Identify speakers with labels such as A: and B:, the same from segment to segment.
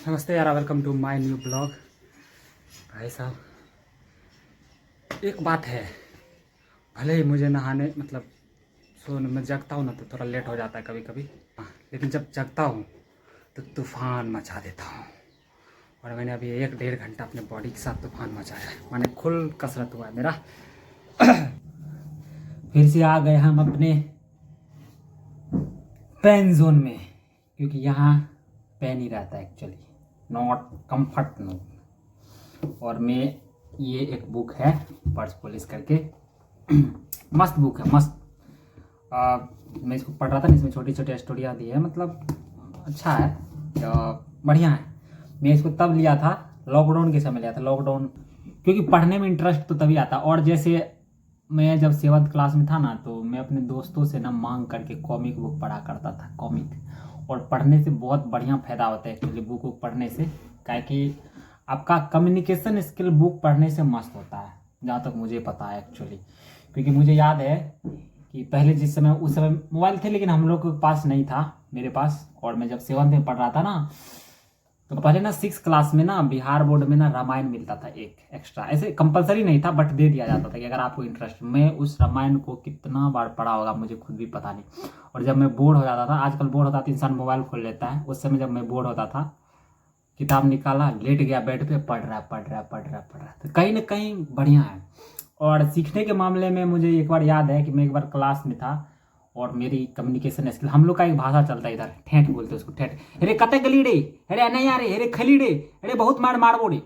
A: नमस्ते यार, welcome to my new blog. भाई साहब, एक बात है, भले ही मुझे नहाने सोने में जगता हूँ ना तो थोड़ा लेट हो जाता है कभी कभी, लेकिन जब जगता हूँ तो तूफ़ान मचा देता हूँ। और मैंने अभी 1-1.5 घंटा अपने बॉडी के साथ तूफ़ान मचाया है, माने फुल कसरत हुआ है मेरा। फिर से आ गए हम अपने पेन जोन में, क्योंकि यहाँ पेन ही रहता है एक्चुअली, नॉट कंफर्ट जोन। और मैं ये एक बुक है पर्स पुलिस करके, मस्त बुक है, मस्त। मैं इसको पढ़ रहा था, इसमें छोटी छोटी स्टोरियाँ दी है, अच्छा है, बढ़िया है। मैं इसको तब लिया था, लॉकडाउन के समय लिया था, लॉकडाउन, क्योंकि पढ़ने में इंटरेस्ट तो तभी आता। और जैसे मैं जब 7th क्लास में था ना, तो मैं अपने दोस्तों से ना मांग करके कॉमिक बुक पढ़ा करता था, कॉमिक। और पढ़ने से बहुत बढ़िया फायदा होता है एक्चुअली बुक पढ़ने से, क्या कि आपका कम्युनिकेशन स्किल बुक पढ़ने से मस्त होता है, जहाँ तक मुझे पता है एक्चुअली। क्योंकि मुझे याद है कि पहले जिस समय, उस समय मोबाइल थे लेकिन हम लोग के पास नहीं था, मेरे पास। और मैं जब 7th में पढ़ रहा था ना, तो पहले ना 6 क्लास में ना बिहार बोर्ड में ना रामायण मिलता था एक एक्स्ट्रा, ऐसे कंपलसरी नहीं था बट दे दिया जाता था कि अगर आपको इंटरेस्ट। मैं उस रामायण को कितना बार पढ़ा होगा मुझे खुद भी पता नहीं। और जब मैं बोर हो जाता था, आजकल बोर होता तो इंसान मोबाइल खोल लेता है, उस समय जब मैं बोर होता था, किताब निकाला, लेट गया बेड पे, पढ़ रहा तो कहीं ना कहीं बढ़िया है। और सीखने के मामले में मुझे एक बार याद है कि मैं एक बार क्लास में था और मेरी कम्युनिकेशन स्किल, हम लोग का एक भाषा चलता है इधर, ठेठ बोलते हैं उसको, ठेठ। अरे कते गली रे, अरे नहीं आ रे, अरे खली रे, अरे बहुत मार मारबो रे।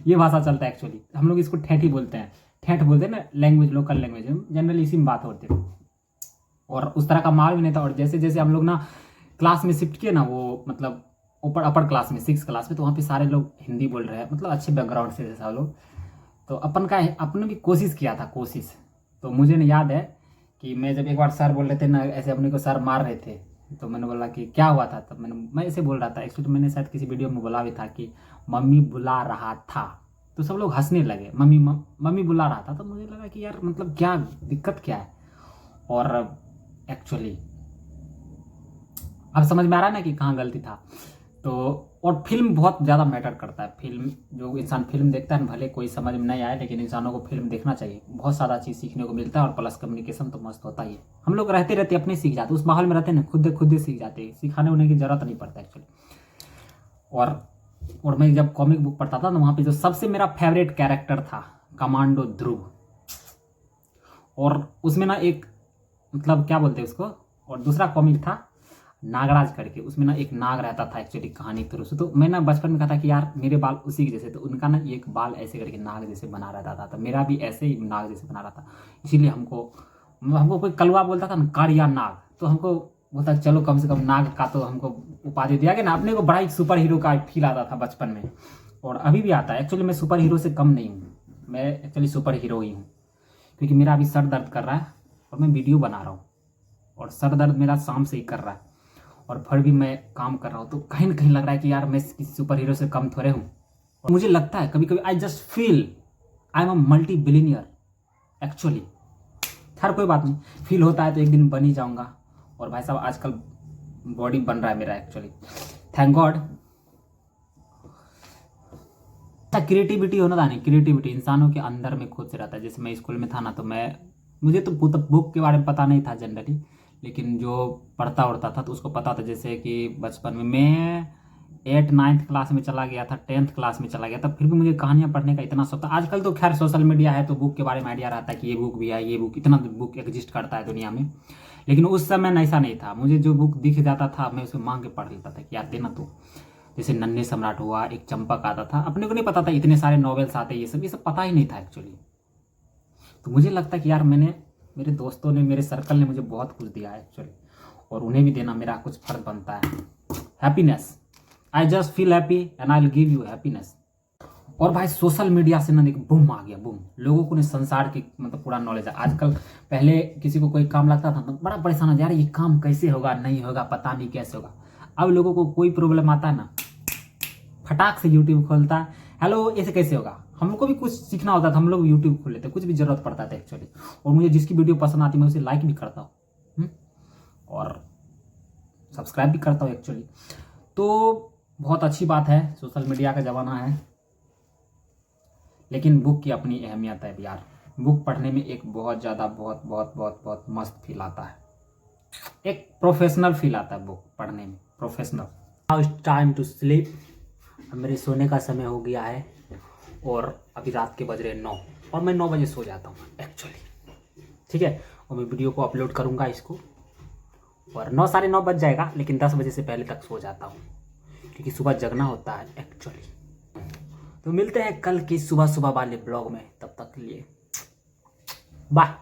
A: ये भाषा चलता है एक्चुअली, हम लोग इसको ठेठ ही बोलते हैं, ठेठ बोलते हैं ना, लैंग्वेज, लोकल लैंग्वेज, जनरली इसी में बात होती है। और उस तरह का माहौल भी नहीं था। और जैसे जैसे हम लोग ना क्लास में शिफ्ट किए ना, वो ऊपर अपर क्लास में, 6 क्लास में, तो वहाँ पे सारे लोग हिंदी बोल रहे हैं, अच्छे बैकग्राउंड से जैसा लोग। तो अपन ने भी कोशिश किया था, कोशिश। तो मुझे नहीं याद है कि मैं जब एक बार सर बोल रहे थे ना, ऐसे अपने को सर मार रहे थे, तो मैंने बोला कि क्या हुआ था, तब मैं ऐसे बोल रहा था एक्चुअली। मैंने शायद किसी वीडियो में बोला भी था कि मम्मी बुला रहा था, तो सब लोग हंसने लगे, मम्मी बुला रहा था। तो मुझे लगा कि यार क्या दिक्कत क्या है। और एक्चुअली अब समझ में आ रहा है ना कि कहाँ गलती था। तो और फिल्म बहुत ज़्यादा मैटर करता है, फिल्म, जो इंसान फिल्म देखता है, भले कोई समझ में नहीं आए, लेकिन इंसानों को फिल्म देखना चाहिए, बहुत सारा चीज़ सीखने को मिलता है। और प्लस कम्युनिकेशन तो मस्त होता ही है, हम लोग रहते रहते अपने सीख जाते, उस माहौल में रहते हैं ना, खुद सीख जाते हैं, सिखाने उन्हें की जरूरत नहीं पड़ता एक्चुअली। और मैं जब कॉमिक बुक पढ़ता था ना, वहाँ पे जो सबसे मेरा फेवरेट कैरेक्टर था, कमांडो ध्रुव। और उसमें ना एक, क्या बोलते हैं उसको, और दूसरा कॉमिक था नागराज करके, उसमें ना एक नाग रहता था एक्चुअली कहानी के थ्रू से। तो मैं ना बचपन में कहा था कि यार मेरे बाल उसी के जैसे, तो उनका ना एक बाल ऐसे करके नाग जैसे बना रहता था, तो मेरा भी ऐसे ही नाग जैसे बना रहा था। इसीलिए हमको कोई कलवा बोलता था ना, कारिया नाग, तो हमको बोलता चलो कम से कम नाग का तो हमको उपाधि दिया गया ना। अपने को बड़ा ही सुपर हीरो का फील आता था बचपन में, और अभी भी आता है एक्चुअली। मैं सुपर हीरो से कम नहीं हूँ, मैं एक्चुअली सुपर हीरो ही हूँ। क्योंकि मेरा अभी सर दर्द कर रहा है और मैं वीडियो बना रहा हूँ, और सर दर्द मेरा शाम से ही कर रहा है, और फिर भी मैं काम कर रहा हूँ। तो कहीं ना कहीं लग रहा है कि यार मैं किसी सुपर हीरो से कम थोड़े हूँ। और मुझे लगता है कभी कभी, I just feel I am a multi billionaire actually. खैर कोई बात नहीं, फील होता है तो एक दिन बन ही जाऊंगा। और भाई साहब आजकल बॉडी बन रहा है मेरा एक्चुअली, थैंक गॉड। क्रिएटिविटी होना था नहीं, क्रिएटिविटी इंसानों के अंदर में खुद से रहता है। जैसे मैं स्कूल में था ना, तो मुझे तो बुक के बारे में पता नहीं था जनरली, लेकिन जो पढ़ता उड़ता था तो उसको पता था। जैसे कि बचपन में मैं 8th-9th क्लास में चला गया था, 10th क्लास में चला गया था, फिर भी मुझे कहानियाँ पढ़ने का इतना शौक था। आजकल तो खैर सोशल मीडिया है तो बुक के बारे में आइडिया रहता है कि ये बुक भी है, ये बुक, इतना बुक एग्जिस्ट करता है दुनिया में। लेकिन उस समय ऐसा नहीं था, मुझे जो बुक दिख जाता था मैं उसे मांग के पढ़ लेता था कि यार देना तू। जैसे नन्हे सम्राट हुआ, एक चंपक आता था, अपने को नहीं पता था इतने सारे नॉवेल्स आते, ये सब पता ही नहीं था एक्चुअली। तो मुझे लगता है कि यार मेरे दोस्तों ने, मेरे सर्कल ने मुझे बहुत कुछ दिया है एक्चुअली, और उन्हें भी देना मेरा कुछ फर्ज बनता है। Happiness, I just feel happy and I will give you happiness. और भाई सोशल मीडिया से ना देखो बूम आ गया, बूम, लोगों को ने संसार की पूरा नॉलेज है आजकल। पहले किसी को कोई काम लगता था तो बड़ा परेशान हो, यार ये काम कैसे होगा, नहीं होगा, पता नहीं कैसे होगा। अब लोगों को कोई प्रॉब्लम आता है ना, फटाक से यूट्यूब खोलता है, हेलो ऐसे कैसे होगा। हमको भी कुछ सीखना होता था, हम लोग यूट्यूब खोल लेते, कुछ भी जरूरत पड़ता था एक्चुअली। और मुझे जिसकी वीडियो पसंद आती है मैं उसे लाइक भी करता हूँ, और सब्सक्राइब भी करता हूँ एक्चुअली। तो बहुत अच्छी बात है, सोशल मीडिया का ज़माना है, लेकिन बुक की अपनी अहमियत है यार। बुक पढ़ने में एक बहुत ज़्यादा बहुत बहुत बहुत बहुत मस्त फील आता है, एक प्रोफेशनल फील आता है बुक पढ़ने में, professional. Now it's time to sleep. अब मेरे सोने का समय हो गया है और अभी रात के बज रहे 9 और मैं 9 बजे सो जाता हूँ एक्चुअली, ठीक है। और मैं वीडियो को अपलोड करूँगा इसको, और 9 साढ़े 9 बज जाएगा, लेकिन 10 बजे से पहले तक सो जाता हूँ क्योंकि सुबह जगना होता है एक्चुअली। तो मिलते हैं कल की सुबह सुबह वाले ब्लॉग में, तब तक के लिए बाय।